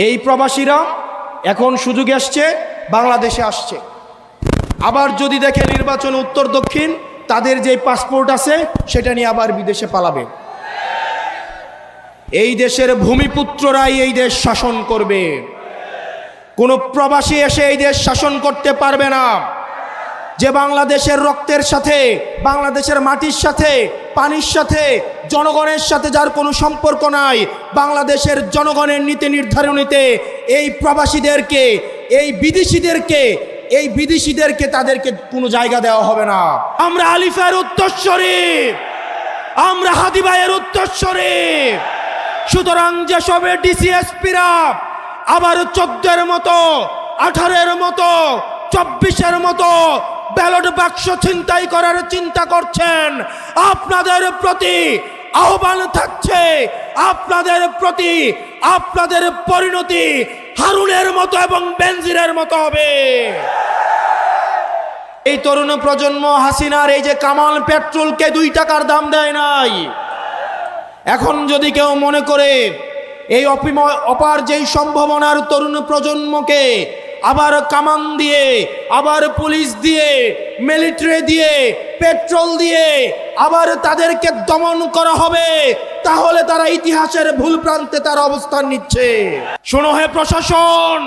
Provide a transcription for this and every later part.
এই প্রবাসীরা এখন সুযোগ আসছে বাংলাদেশে আসছে। আবার যদি দেখে নির্বাচন উত্তর দক্ষিণ, তাদের যে পাসপোর্ট আছে সেটা নিয়ে আবার বিদেশে পালাবে। এই দেশের ভূমিপুত্ররাই এই দেশ শাসন করবে, কোনো প্রবাসী এসে এই দেশ শাসন করতে পারবে না। যে বাংলাদেশের রক্তের সাথে, বাংলাদেশের মাটির সাথে, পানির সাথে, জনগণের সাথে যার কোনো সম্পর্ক নাই, বাংলাদেশের জনগণের নীতি নির্ধারণীতে এই প্রবাসীদেরকে, এই বিদেশিদেরকে তাদেরকে কোনো জায়গা দেওয়া হবে না। আমরা আলিফের উত্তরসূরি, আমরা হাদি ভাইয়ের উত্তরসূরি। সুতরাং যেসব ডিসিএসপিরা আবার 14-এর মতো, 18-এর মতো, 24-এর মতো ব্যালট বাক্স ছিনতাই করার চিন্তা করছেন, আপনাদের প্রতি আহ্বান থাকছে, আপনাদের প্রতি আপনাদের পরিণতি হারুনের মতো এবং বেনজিরের মতো হবে। এই তরুণ প্রজন্ম হাসিনার এই যে কামাল পেট্রোলকে 2 টাকার দাম দেয় নাই, এখন যদি কেউ মনে করে এই অপার যেই সম্ভাবনার তরুণ প্রজন্মকে আবার কামান দিয়ে, আবার পুলিশ দিয়ে, মিলিটারি দিয়ে, পেট্রোল দিয়ে আবার তাদেরকে দমন করা হবে, তাহলে তারা ইতিহাসের ভুল প্রান্তে তার অবস্থান নিচ্ছে। শোনো হে প্রশাসন,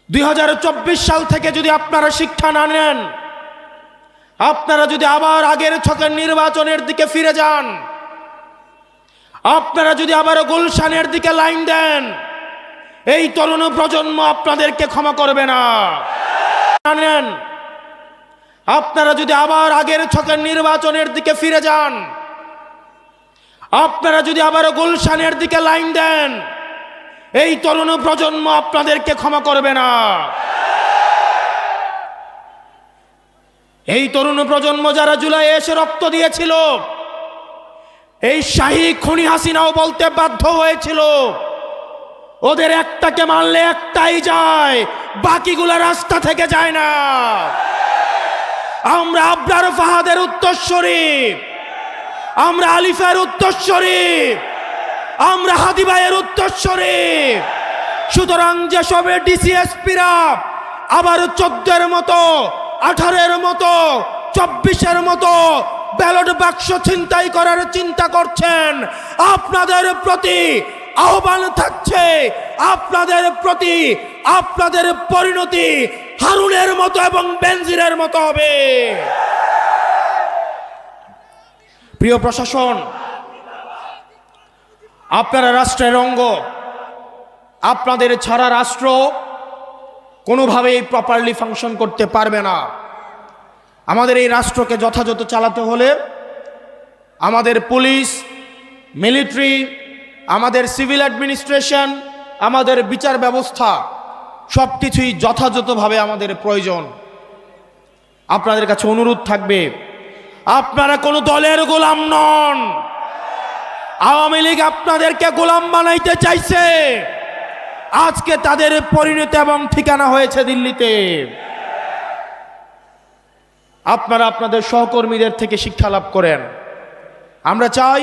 2024 সাল থেকে যদি আপনারা শিক্ষা না নেন, আপনারা যদি আবার আগের ছকের নির্বাচনের দিকে ফিরে যান, আপনারা যদি আবার গুলশানের দিকে লাইন দেন, এই তরুণ প্রজন্ম আপনাদেরকে ক্ষমা করবে না। আপনারা যদি আবার আগের ছকের নির্বাচনের দিকে ফিরে যান, আপনারা যদি আবার গুলশানের দিকে লাইন দেন, এই তরুণ প্রজন্ম আপনাদেরকে ক্ষমা করবে না। এই তরুণ প্রজন্ম যারা জুলাই এসে রক্ত দিয়েছিল, এই শাহী খুনি হাসিনাও বলতে বাধ্য হয়েছিল, ওদের একটাকে মারলে একটাই যায়, বাকিগুলো রাস্তা থেকে যায় না। আমরা আবরার ফাহাদের উত্তরসূরি, আমরা আলিফের উত্তরসূরি, আমরা হাদি ভাইয়ের উত্তরসূরি। সুতরাং যেসব ডিসিএসপিরা আবার 14-এর মতো, 18-এর মতো, 24-এর মতো ব্যালট বাক্স ছিনতাই করার চিন্তা করছেন, আপনাদের প্রতি আহ্বান থাকছে, আপনাদের প্রতি আপনাদের পরিণতি হারুনের মতো এবং বেনজিরের মতো হবে। প্রিয় প্রশাসন, আপনারা রাষ্ট্রের অঙ্গ, আপনাদের ছাড়া রাষ্ট্র কোনোভাবেই প্রপারলি ফাংশন করতে পারবে না। আমাদের এই রাষ্ট্রকে যথাযথ চালাতে হলে আমাদের পুলিশ, মিলিটারি, আমাদের সিভিল অ্যাডমিনিস্ট্রেশন, আমাদের বিচার ব্যবস্থা সব কিছুই যথাযথভাবে আমাদের প্রয়োজন। আপনাদের কাছে অনুরোধ থাকবে, আপনারা কোনো দলের গোলাম নন। আওয়ামী লীগ আপনাদেরকে গোলাম বানাইতে চাইছে, আজকে তাদের পরিণতি এবং ঠিকানা হয়েছে দিল্লিতে। আপনারা আপনাদের সহকর্মীদের থেকে শিক্ষা লাভ করেন। আমরা চাই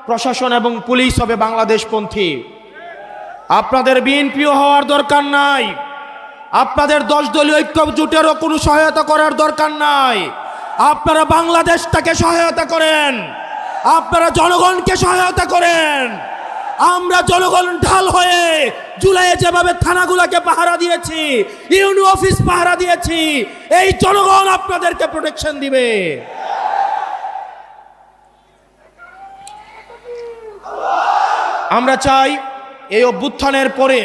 প্রশাসন এবং পুলিশ হবে বাংলাদেশপন্থী। আপনাদের বিএনপিও হওয়ার দরকার নাই, আপনাদের 10 দলীয় ঐক্য জোটেরও কোনো সহায়তা করার দরকার নাই। আপনারা বাংলাদেশটাকে সহায়তা করেন, আপনারা জনগণকে সহায়তা করেন। আমরা জনগণ ঢাল হয়ে জুলাইয়ে যেভাবে থানাগুলোকে পাহারা দিয়েছি, ইউনিয়ন অফিস পাহারা দিয়েছি, এই জনগণ আপনাদেরকে প্রোটেকশন দিবে। আমরা চাই এই অভ্যুত্থানের পরে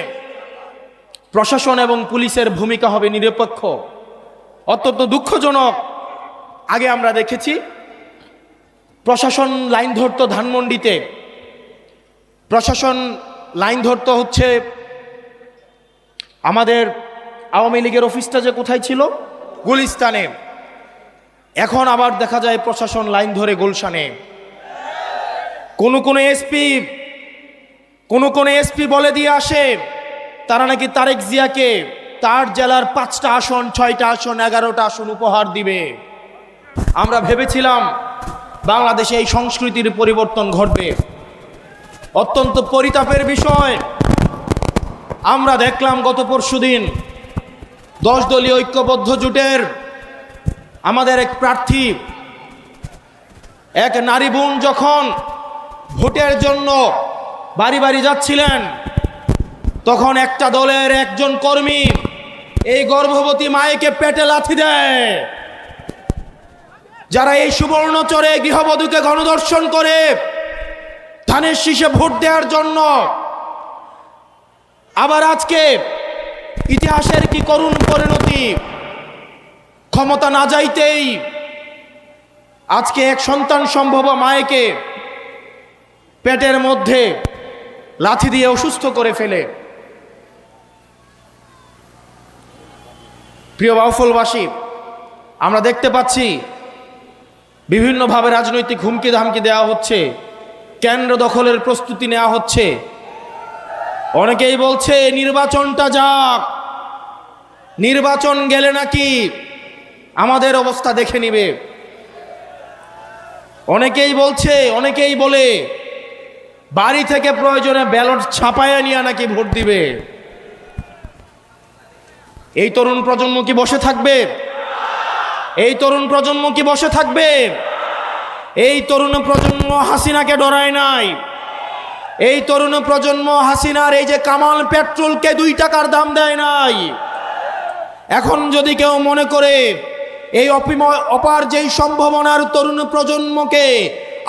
প্রশাসন এবং পুলিশের ভূমিকা হবে নিরপেক্ষ। অত্যন্ত দুঃখজনক, আগে আমরা দেখেছি প্রশাসন লাইন ধরতো ধানমন্ডিতে, প্রশাসন লাইন ধরতো হচ্ছে আমাদের আওয়ামী লীগের অফিসটা যে কোথায় ছিল, গুলিস্তানে। এখন আবার দেখা যায় প্রশাসন লাইন ধরে গুলশানে। কোন এসপি বলে দিয়ে আসে তারা নাকি তারেক জিয়াকে তার জেলার 5টা আসন, 6টা আসন, 11টা আসন উপহার দিবে। আমরা ভেবেছিলাম বাংলাদেশে এই সংস্কৃতির পরিবর্তন ঘটবে। অত্যন্ত পরিতাপের বিষয়, আমরা দেখলাম গত পরশুদিন 10 দলীয় ঐক্যবদ্ধ জোটের আমাদের এক প্রার্থী, এক নারী বোন যখন ভোটের জন্য বাড়ি বাড়ি যাচ্ছিলেন, তখন একটা দলের একজন কর্মী এই গর্ভবতী মায়েকে পেটে লাথি দেয়। যারা এই সুবর্ণচরে গৃহবধূকে গণধর্ষণ করে ধানের শীষে ভোট দেওয়ার জন্য, আবার আজকে ইতিহাসের কি করুণ পরিণতি, ক্ষমতা না যাইতেই আজকে এক সন্তান সম্ভব মায়েকে পেটের মধ্যে লাথি দিয়ে অসুস্থ করে ফেলে। প্রিয় বাউফলবাসী, আমরা দেখতে পাচ্ছি বিভিন্নভাবে রাজনৈতিক হুমকি ধামকি দেওয়া হচ্ছে, কেন্দ্র দখলের প্রস্তুতি নেওয়া হচ্ছে। অনেকেই বলছে নির্বাচনটা যাক, নির্বাচন গেলে নাকি আমাদের অবস্থা দেখে নিবে। অনেকেই বলে বাড়ি থেকে প্রয়োজনে ব্যালট ছাপাইয়া নিয়ে নাকি ভোট দিবে। এই তরুণ প্রজন্ম কি বসে থাকবে? এই তরুণ প্রজন্ম কি বসে থাকবে? এই তরুণ প্রজন্ম হাসিনাকে ডরায় নাই। এই তরুণ প্রজন্ম হাসিনার এই যে কামাল পেট্রোলকে 2 টাকার দাম দেয় নাই। এখন যদি কেউ মনে করে এই অপার যেই সম্ভাবনার তরুণ প্রজন্মকে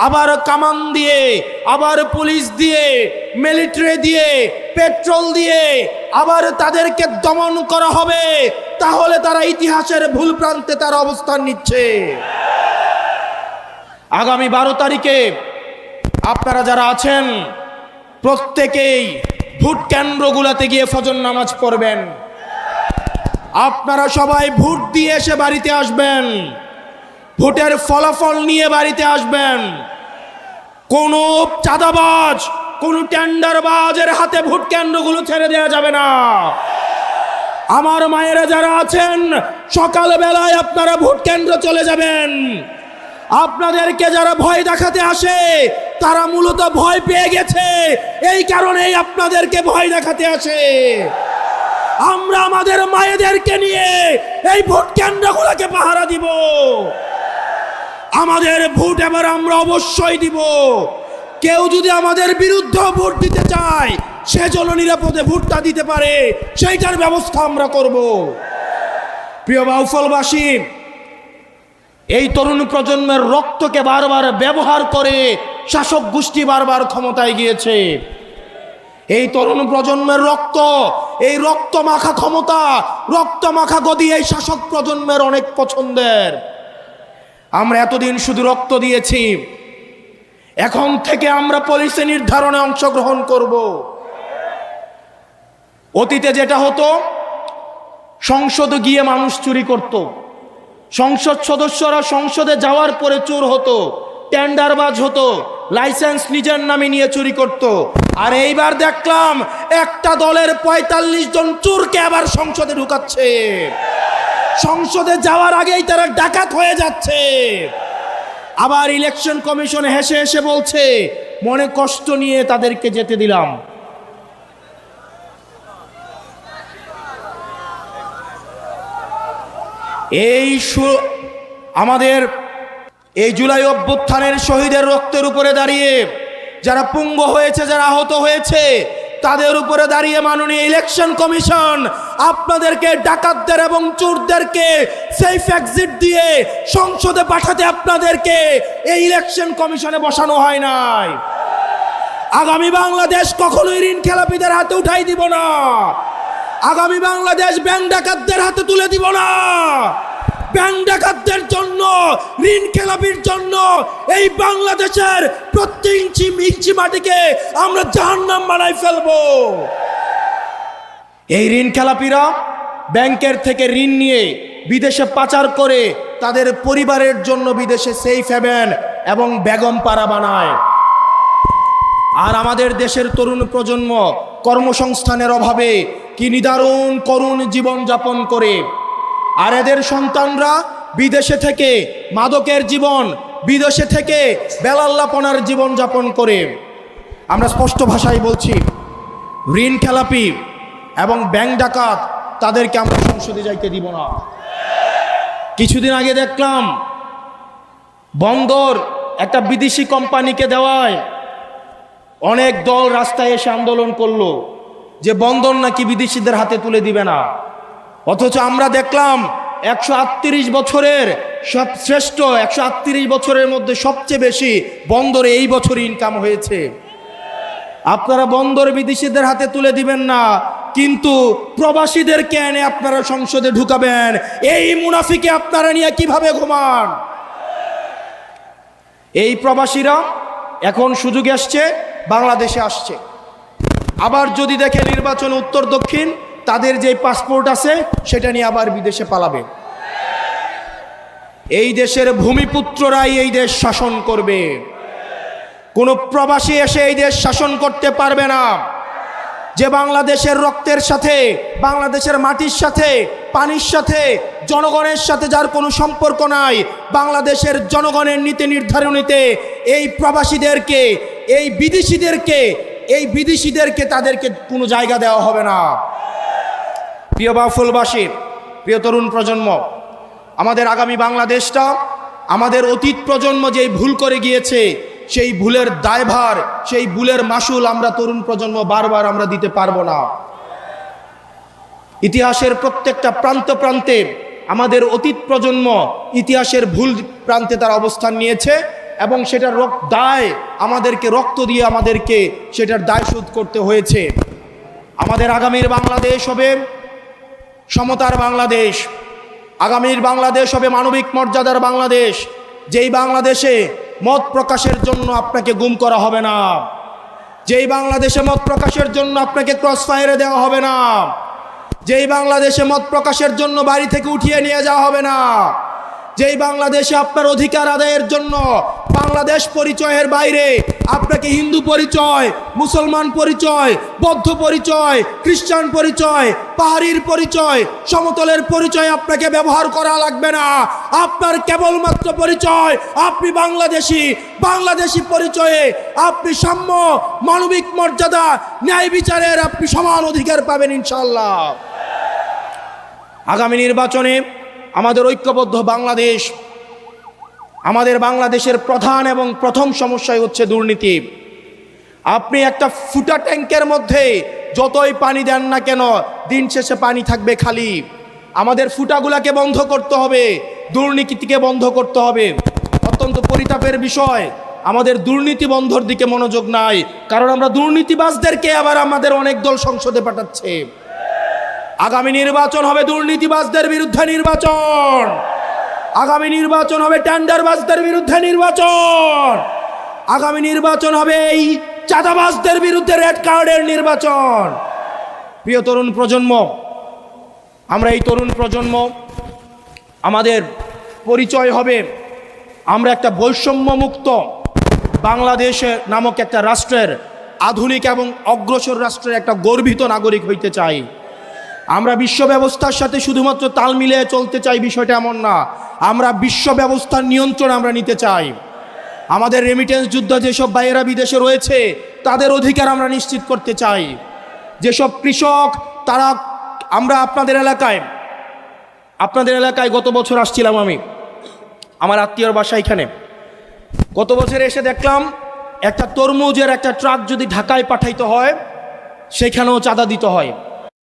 আবার কামান দিয়ে, আবার পুলিশ দিয়ে, মিলিটারি দিয়ে, পেট্রোল দিয়ে আবার তাদেরকে দমন করা হবে, তাহলে তারা ইতিহাসের ভুল প্রান্তে তার অবস্থান নিচ্ছে। আগামী 12 তারিখে আপনারা যারা আছেন প্রত্যেকেই ভোট কেন্দ্রগুলোতে গিয়ে ফজর নামাজ পড়বেন। আপনারা সবাই ভোট দিয়ে এসে বাড়িতে আসবেন, ভোটের ফলাফল নিয়ে বাড়িতে আসবেন। কোন চাঁদাবাজ, কোন টেন্ডারবাজের হাতে ভোট কেন্দ্রগুলো ছেড়ে দেওয়া যাবে না। আমার মায়েরা যারা আছেন, সকালবেলায় আপনারা ভোট কেন্দ্র চলে যাবেন। আপনাদেরকে যারা ভয় দেখাতে আসে, তারা মূলত ভয় পেয়ে গেছে, এই কারণেই আপনাদেরকে ভয় দেখাতে আসে। আমরা আমাদের মায়েদেরকে নিয়ে এই ভোট কেন্দ্রগুলোকে পাহারা দিব। আমাদের ভোট এবার আমরা অবশ্যই দিব। কেউ যদি আমাদের বিরুদ্ধে ভোট দিতে চায়, সে যেন নিরাপদে ভোটটা দিতে পারে, সেইটার ব্যবস্থা আমরা করব। প্রিয় বাউফলবাসী, এই তরুণ প্রজন্মের রক্তকে বারবার ব্যবহার করে শাসক গোষ্ঠী বারবার ক্ষমতায় গিয়েছে। এই তরুণ প্রজন্মের রক্ত, এই রক্ত মাখা ক্ষমতা, রক্ত মাখা গদি এই শাসক প্রজন্মের অনেক পছন্দের। আমরা এতদিন শুধু রক্ত দিয়েছি, এখন থেকে আমরা পলিসি নির্ধারণে অংশগ্রহণ করব। অতীতে যেটা হতো, সংসদে গিয়ে মানুষ চুরি করত, সংসদ সদস্যরা সংসদে যাওয়ার পরে চোর হতো, টেন্ডারবাজ হতো, লাইসেন্স নিজের নামে নিয়ে চুরি করত। আর এইবার দেখলাম একটা দলের 45 জন চোরকে আবার সংসদে ঢুকাচ্ছে। সংসদে যাওয়ার আগেই তারা ডাকাত হয়ে যাচ্ছে। আবার ইলেকশন কমিশন হেসে হেসে বলছে, মনে কষ্ট নিয়ে তাদেরকে যেতে দিলাম। আমাদের এই জুলাই অভ্যুত্থানের শহীদের রক্তের উপরে দাঁড়িয়ে যারা পুঙ্গ হয়েছে, যারা আহত হয়েছে, তাদের উপরে দাঁড়িয়ে মাননীয় ইলেকশন কমিশন আপনাদেরকে, ডাকাতদের এবং চোরদেরকে সেফ এক্সিট দিয়ে সংসদে পাঠাতে আপনাদেরকে এই ইলেকশন কমিশনে বসানো হয় নাই। আগামী বাংলাদেশ কখনোই ঋণ খেলাপিদের হাতে উঠাই দিব না। আগামী বাংলাদেশ ব্যাংক ডাকাতদের হাতে তুলে দিব না। ব্যাংক ডাকাতদের জন্য, ঋণ খেলাপির জন্য এই বাংলাদেশের প্রত্যেক ইঞ্চি মাটিকে আমরা জাহান্নাম বানাই ফেলবো। এই ঋণ খেলাপিরা ব্যাংকের থেকে ঋণ নিয়ে বিদেশে পাচার করে তাদের পরিবারের জন্য বিদেশে সেফ হেভেন এবং বেগম পাড়া বানায়। আর আমাদের দেশের তরুণ প্রজন্ম কর্মসংস্থানের অভাবে কি নিদারুণ করুণ জীবন যাপন করে। আর এদের সন্তানরা বিদেশে থেকে মাদকের জীবন, বিদেশে থেকে বেলাল্লাপনার জীবন যাপন করে। আমরা স্পষ্ট ভাষায় বলছি, ঋণ খেলাপি এবং ব্যাংক ডাকাত তাদেরকে আমরা সংসদে যাইতে দিব না। কিছুদিন আগে দেখলাম বন্দর একটা বিদেশি কোম্পানিকে দেওয়ায় অনেক দল রাস্তায় এসে আন্দোলন করলো যে বন্দর নাকি বিদেশিদের হাতে তুলে দিবে না। অথচ আমরা দেখলাম 138 বছরের শ্রেষ্ঠ 138 বছরের মধ্যে সবচেয়ে বেশি বন্দরে এই বছর ইনকাম হয়েছে। আপনারা বন্দর বিদেশিদের হাতে তুলে দিবেন না, কিন্তু প্রবাসীদেরকে এনে আপনারা সংসদে ঢুকাবেন। এই মুনাফিকে আপনারা নিয়ে কিভাবে ঘুমান? এই প্রবাসীরা এখন সুযোগ আসছে, বাংলাদেশে আসছে। আবার যদি দেখে নির্বাচন উত্তর দক্ষিণ, তাদের যে পাসপোর্ট আছে সেটা নিয়ে আবার বিদেশে পালাবে। এই দেশের ভূমিপুত্ররাই এই দেশ শাসন করবে, কোনো প্রবাসী এসে এই দেশ শাসন করতে পারবে না। যে বাংলাদেশের রক্তের সাথে, বাংলাদেশের মাটির সাথে, পানির সাথে, জনগণের সাথে যার কোনো সম্পর্ক নাই, বাংলাদেশের জনগণের নীতি নির্ধারণীতে এই প্রবাসীদেরকে, এই বিদেশিদেরকে তাদেরকে কোনো জায়গা দেওয়া হবে না। প্রিয় বাউফলবাসী, প্রিয় তরুণ প্রজন্ম, আমাদের আগামী বাংলাদেশটা, আমাদের অতীত প্রজন্ম যেই ভুল করে গিয়েছে, সেই ভুলের দায়ভার, সেই ভুলের মাসুল আমরা তরুণ প্রজন্ম বারবার আমরা দিতে পারবো না। ইতিহাসের প্রত্যেকটা প্রান্ত প্রান্তে আমাদের অতীত প্রজন্ম ইতিহাসের ভুল প্রান্তে তারা অবস্থান নিয়েছে এবং সেটার দায় আমাদেরকে, রক্ত দিয়ে আমাদেরকে সেটার দায় শোধ করতে হয়েছে। আমাদের আগামীর বাংলাদেশ হবে সমতার বাংলাদেশ, আগামীর বাংলাদেশ হবে মানবিক মর্যাদার বাংলাদেশ, যেই বাংলাদেশে মত প্রকাশের জন্য আপনাকে গুম করা হবে না, যেই বাংলাদেশে মত প্রকাশের জন্য আপনাকে ক্রস ফায়ারে দেওয়া হবে না, যেই বাংলাদেশে মত প্রকাশের জন্য বাড়ি থেকে উঠিয়ে নিয়ে যাওয়া হবে না, যেই বাংলাদেশে আপনার অধিকার আদায়ের জন্য বাংলাদেশ পরিচয়ের বাইরে আপনাকে হিন্দু পরিচয়, মুসলমান পরিচয়, বৌদ্ধ পরিচয়, খ্রিস্টান পরিচয়, পাহাড়ির পরিচয়, সমতলের পরিচয় আপনাকে ব্যবহার করা লাগবে না। আপনার কেবলমাত্র পরিচয় আপনি বাংলাদেশি পরিচয়ে আপনি সাম্য, মানবিক মর্যাদা, ন্যায় বিচারের আপনি সমান অধিকার পাবেন ইনশাআল্লাহ। আগামী নির্বাচনে আমাদের ঐক্যবদ্ধ বাংলাদেশ, আমাদের বাংলাদেশের প্রধান এবং প্রথম সমস্যাই হচ্ছে দুর্নীতি। আপনি একটা ফুটা ট্যাঙ্কের মধ্যে যতই পানি দেন না কেন, দিন শেষে পানি থাকবে খালি। আমাদের ফুটাগুলাকে বন্ধ করতে হবে, দুর্নীতিকে বন্ধ করতে হবে। অত্যন্ত পরিতাপের বিষয়, আমাদের দুর্নীতি বন্ধর দিকে মনোযোগ নাই, কারণ আমরা দুর্নীতিবাজদেরকে আবার আমাদের অনেক দল সংসদে পাঠাচ্ছে। আগামী নির্বাচন হবে দুর্নীতিবাজদের বিরুদ্ধে নির্বাচন, আগামী নির্বাচন হবে টেন্ডারবাজদের বিরুদ্ধে নির্বাচন, আগামী নির্বাচন হবে এই চাঁদাবাজদের বিরুদ্ধে রেড কার্ডের নির্বাচন। প্রিয় তরুণ প্রজন্ম, আমরা এই তরুণ প্রজন্ম, আমাদের পরিচয় হবে আমরা একটা বৈষম্যমুক্ত বাংলাদেশ নামক একটা রাষ্ট্রের, আধুনিক এবং অগ্রসর রাষ্ট্রের একটা গর্বিত নাগরিক হইতে চাই। আমরা বিশ্ব ব্যবস্থার সাথে শুধুমাত্র তাল মিলিয়ে চলতে চাই, বিষয়টা এমন না। আমরা বিশ্ব ব্যবস্থার নিয়ন্ত্রণ আমরা নিতে চাই। আমাদের রেমিটেন্স যুদ্ধ যেসব ভাইয়েরা বিদেশে রয়েছে তাদের অধিকার আমরা নিশ্চিত করতে চাই। যেসব কৃষক তারা, আমরা আপনাদের এলাকায় গত বছর আসছিলাম, আমি আমার আত্মীয়র বাসা এখানে, গত বছর এসে দেখলাম একটা তরমুজের একটা ট্রাক যদি ঢাকায় পাঠাইতে হয় সেখানেও চাঁদা দিতে হয়।